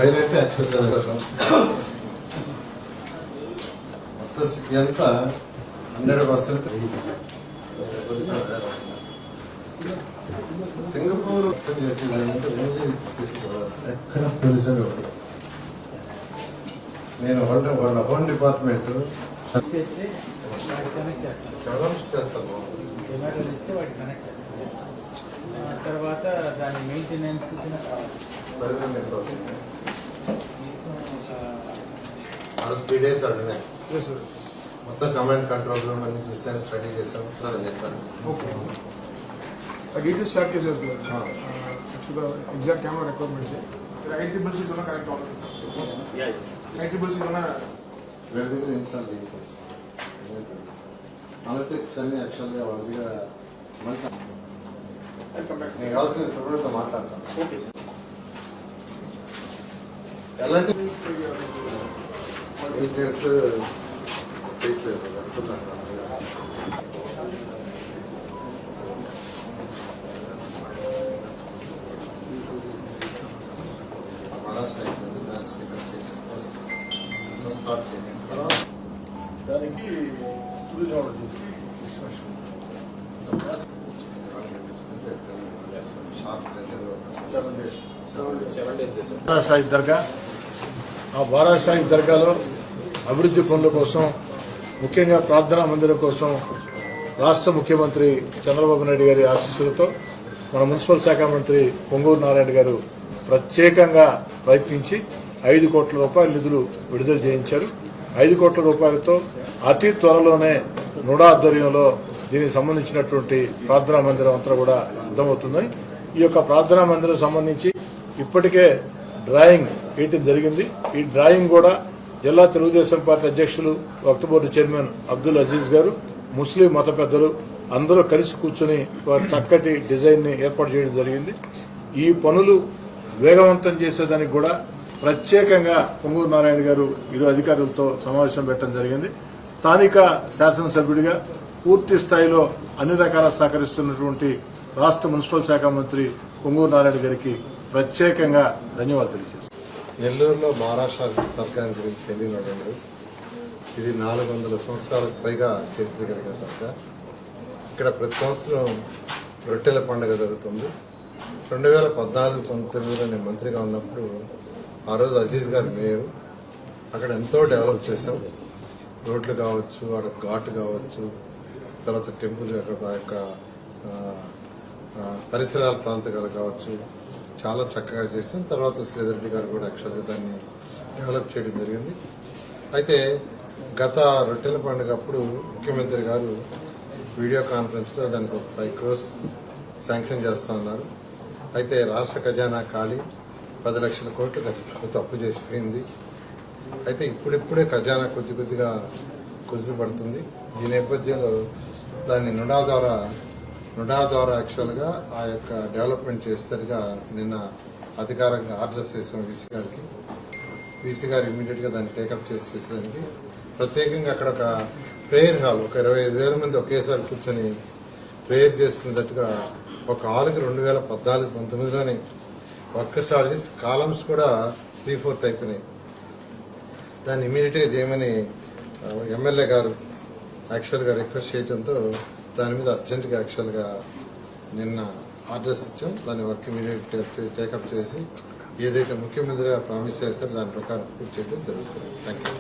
Highlight యాక్చువల్గా మొత్తం city అంతా 100% సింగపూర్ చేసేదంటే ఎక్కడ తెలిసాడు. నేను వాళ్ళ హోమ్ డిపార్ట్మెంట్ చేస్తాను. తర్వాత దాని మెయింటెనెన్స్ 3 days అడిగినాయి. మొత్తం కమాండ్ కంట్రోల్ రూమ్ అన్ని చూసాను, స్టడీ చేసాను. అని చెప్పాను. డీటెయిల్స్ షేర్ చేసేది యాక్చువల్గా exact camera requirements IT bills కూడా కరెక్ట్ అవుతుంది. ఐటీ బిల్స్ కూడా వేరే దగ్గర ఇన్స్టాల్ చేసేస్తాను. అనలిటిక్స్ అన్ని యాక్చువల్గా వాళ్ళ దగ్గర మంచి నేను కావాల్సిన సుబ్రతో మాట్లాడతాను. ఎలాంటి డీటెయిల్స్ దానికి బారాసాహిబ్ దర్గా, ఆ బారాసాహిబ్ దర్గాలో అభివృద్ధి పనుల కోసం, ముఖ్యంగా ప్రార్థనా మందిరం కోసం రాష్ట్ర ముఖ్యమంత్రి చంద్రబాబు నాయుడు గారి ఆశీస్సులతో మన మున్సిపల్ శాఖ మంత్రి పొంగూరు నారాయణ గారు ప్రత్యేకంగా ప్రయత్నించి 5 కోట్ల రూపాయల నిధులు విడుదల చేయించారు. 5 కోట్ల రూపాయలతో అతి త్వరలోనే నుడా ఆధ్వర్యంలో దీనికి సంబంధించినటువంటి ప్రార్థనా మందిరం అంతా కూడా సిద్దమవుతుందని, ఈ యొక్క ప్రార్థనా మందిరం సంబంధించి ఇప్పటికే డ్రాయింగ్ వేయటం జరిగింది. ఈ డ్రాయింగ్ కూడా జిల్లా తెలుగుదేశం పార్టీ అధ్యక్షులు వక్ఫ్ బోర్డు చైర్మన్ అబ్దుల్ అజీజ్ గారు, ముస్లిం మత పెద్దలు అందరూ కలిసి కూర్చొని వారి చక్కటి డిజైన్ ని ఏర్పాటు చేయడం జరిగింది. ఈ పనులు వేగవంతం చేసేదానికి కూడా ప్రత్యేకంగా పొంగూరు నారాయణ గారు ఇరు అధికారులతో సమావేశం పెట్టడం జరిగింది. స్థానిక శాసనసభ్యుడిగా పూర్తి స్థాయిలో అన్ని రకాల సహకరిస్తున్నటువంటి రాష్ట్ర మున్సిపల్ శాఖ మంత్రి పొంగూరు నారాయణ గారికి ప్రత్యేకంగా ధన్యవాదాలు తెలియజేస్తున్నాను. నెల్లూరులో మహారాష్ట్ర దర్గా గురించి తెలియదు. ఇది 400 సంవత్సరాలకు పైగా చరిత్ర కలిగిన దర్గా. ఇక్కడ ప్రతి సంవత్సరం రొట్టెల పండుగ జరుగుతుంది. 2014-19లో నేను మంత్రిగా ఉన్నప్పుడు ఆ రోజు అజీజ్ గారు మేయర్. అక్కడ ఎంతో డెవలప్ చేశాం. రోడ్లు కావచ్చు, అక్కడ ఘాట్ కావచ్చు, తర్వాత టెంపుల్ అక్కడ యొక్క పరిసరాల ప్రాంతాలు కావచ్చు, చాలా చక్కగా చేసాం. తర్వాత శ్రీధర్ రెడ్డి గారు కూడా యాక్చువల్గా దాన్ని డెవలప్ చేయడం జరిగింది. అయితే గత రొట్టెల పండుగ అప్పుడు ముఖ్యమంత్రి గారు వీడియో కాన్ఫరెన్స్లో దానికి 5 crores శాంక్షన్ చేస్తా ఉన్నారు. అయితే రాష్ట్ర ఖజానా ఖాళీ 10 లక్షల కోట్లు ప్రభుత్వం అప్పు చేసిపోయింది. అయితే ఇప్పుడిప్పుడే ఖజానా కొద్దిగా కుదిరి పడుతుంది. ఈ నేపథ్యంలో దాన్ని నుడా ద్వారా యాక్చువల్గా ఆ యొక్క డెవలప్మెంట్ చేసేసరిగా నిన్న అధికారంగా ఆర్డర్స్ చేసాం వీసీ గారికి. వీసీ గారు ఇమీడియట్గా దాన్ని టేకప్ చేసేదానికి ప్రత్యేకంగా అక్కడ ఒక ప్రేయర్ హాల్, ఒక 25,000 మంది ఒకేసారి కూర్చొని ప్రేయర్ చేసుకునేటట్టుగా ఒక హాల్కి 2014-19లోనే వర్క్ స్టార్ట్ చేసి కాలమ్స్ కూడా 3/4 అయిపోయినాయి. దాన్ని ఇమీడియట్గా చేయమని ఎమ్మెల్యే గారు యాక్చువల్గా రిక్వెస్ట్ చేయడంతో దాని మీద అర్జెంటుగా యాక్చువల్గా నిన్న ఆర్డర్స్ ఇచ్చాం. దాని వర్క్ ఇమీడియట్ టేకప్ చేసి ఏదైతే ముఖ్యమంత్రిగా ప్రామిస్ చేశారో దాని ప్రకారం పూర్తి చేయడం జరుగుతుంది. Thank you.